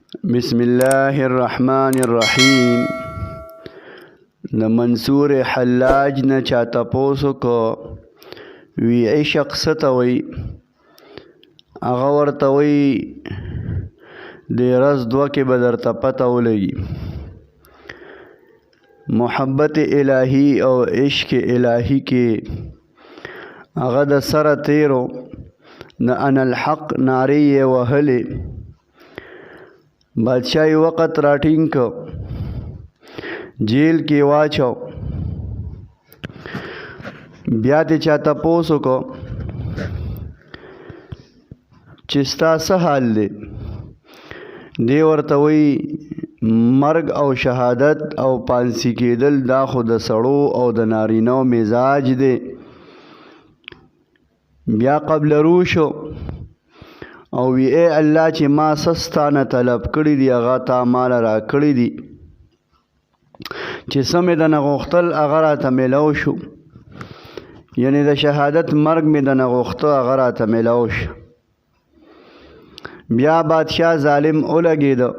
بسم الله الرحمن الرحیم. د منصور حلاج نه چا تپوسو کو وی عشق څه ته وایي؟ هغه ورته وایي د ورځ دوه کې به درته پته ولګي. محبت الهی او عشق الهی کې هغه د سره تیرو د انا الحق نارې یې وهلې. بادشاہی وقت راټینګ کو، جیل کې واچو. بیا دې چا تپوس وکړو چې ستا څه حال دی؟ دی ورته وایي مرګ او شهادت او پانسی کېدل دا خو د سړو او د نارینو مزاج دی. بیا قبل روشو او وی اے الله چې ما سستانه طلب کړی دی هغه تا مال را کړی دی، چې څه مې دنه غوښتل هغه راته میلاو شو، یعنی د شهادت مرګ مې دنه غوښته هغه راته میلاو شو. بیا بادشاه ظالم ولګېده،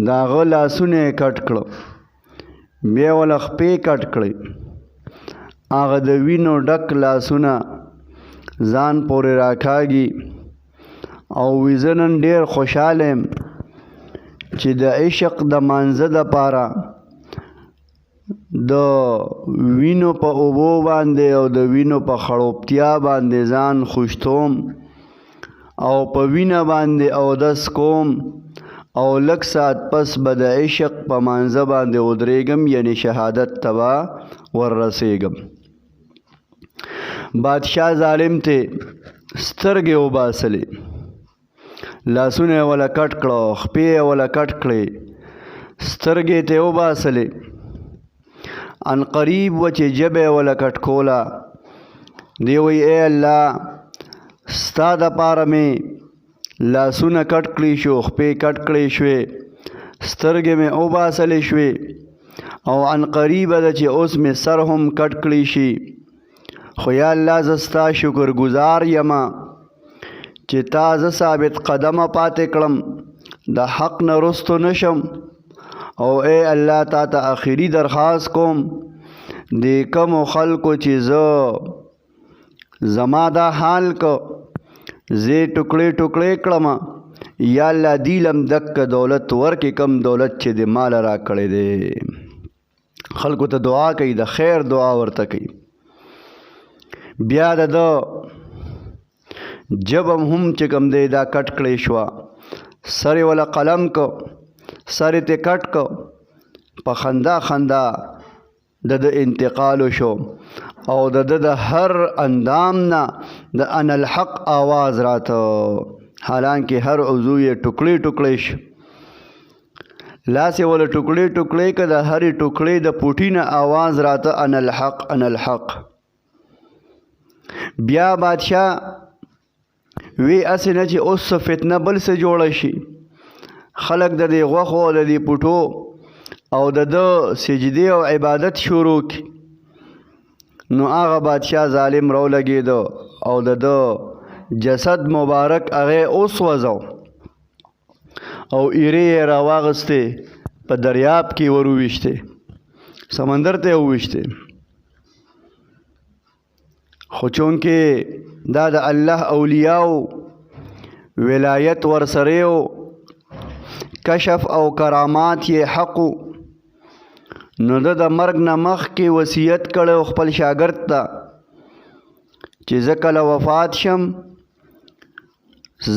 د هغه لاسونه یې کټ کړه، بیا یې وله خپې کټ کړې. هغه د وینو ډک لاسونه ځان پورې راکاږي او وی زه نن ډېر خوشحاله یم چې د عشق د مانځه دپاره د وینو په اوبو باندې او د وینو په خړوبتیا باندې ځان خوشتوم او په وینه باندې اودس کوم او لږ ساعت پس به د عشق په مانځه باندې ودرېږم، یعنی شهادت ته به وررسېږم. بادشاه ظالم ته سترګې وباسلې، لاسونه یې وله کټ کړه، خپې یې وله کټ کړې، سترګې ته یې وباسلې. عنقریب وچې ژبه یې وله کټ کوله. دی وایي ای الله ستا دپاره مې لاسونه کټ کړي شو، خپې کټ کړې شوې، سترګې مې وباسلې شوې، او عنقریبه ده چې اوس مې سر هم کټ کړي شي. خو یا الله زه ستا شکرګزار یمه چې تا زه ثابت قدمه پاتې کړم، د حق نه رستو نشم. او ای الله تا ته آخري درخواست کوم د کمو خلکو چې زه زما دا حال کو زه ټوکړې ټوکړې کړم، یا الله دیلم دک دولت ورکې کم دولت چې د مال را کړی دی. خلکو ته دعا کوي، د خیر دعا ورته کوي. بیا د جبم هم چې کوم دی دا کټ کړی شوه، سر یې وله قلم کو، سر یې ته کټ کو، په خندا خندا د انتقال شو او د هر اندام نه د انا الحق آواز راته، حالانکه هر عضو یې ټوکړې ټوکړې شو. لاس یې وله ټوکړې ټوکړې که د هرې ټوکړې د پوټي نه آواز راته انا الحق انا الحق. بیا بادشاه وی اسې نه چې اوس څه فتنه بل څه جوړه شي، خلک د دې غوښو او د دې پوټو او د سجدې او عبادت شروع کړي. نو هغه بادشاه ظالم راولګېده او د جسد مبارک هغه وسوځو او ایرې یې راواغستې په دریاب کې وروویشتې، سمندر ته یې وویشتې. خو چونکې دا د الله اولیاو ولایت ورسره و، کشف او کرامات یې حقو، نو د مرګ نه مخکې وصیت کړی خپل شاګرد ته چې زه کله وفات شم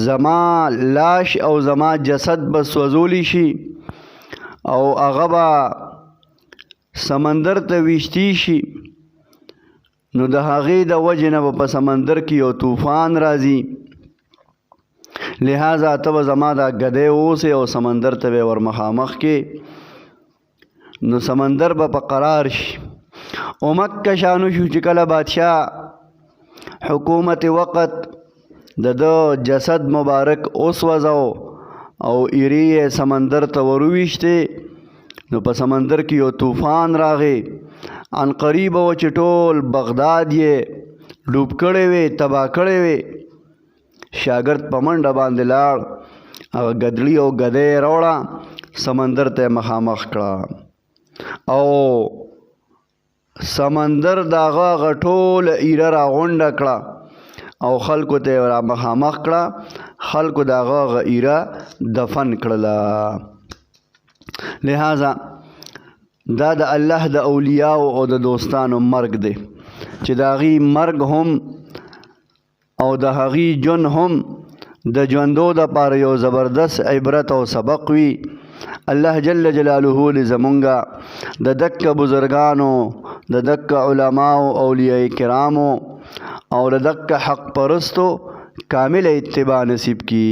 زما لاش او زما جسد به سوځولی شي او هغه به سمندر ته ویشتی شي. نو د هغې د وجې نه به په سمندر کې یو طوفان راځي، لہذا ته به زما دا ګدی اوسې او سمندر ته به ور مخامخ کې، نو سمندر به په قرار شي. اومکه شانو شو چې کله بادشاه حکومت وقت د جسد مبارک وسوځو او ایرې یې سمندر ته وروویشتې، نو په سمندر کې یو طوفان راغی. عنقریبه و چې ټول بغداد یې ډوب کړی وی، تباه کړی وی. شاګرد په منډه باندې لاړ هغه ګدړي او ګدۍ راوړه سمندر ته مخامخ کړه او سمندر د هغه ټوله ایره راغونډه کړه او خلکو ته را مخامخ کړه خلکو د هغه ایره دفن کړله لہذا دا د الله د اولیاء او د دوستانو مرګ دی چې د هغې مرګ هم او د هغې ژوند هم د ژوندو دپاره یو زبردست عبرت او سبق وي الله جل جلاله دې زمونږه د دکه بزرګانو د دکه علماو اولیاء کرامو او د دکه حق پرستو کامل اتباع نصیب کی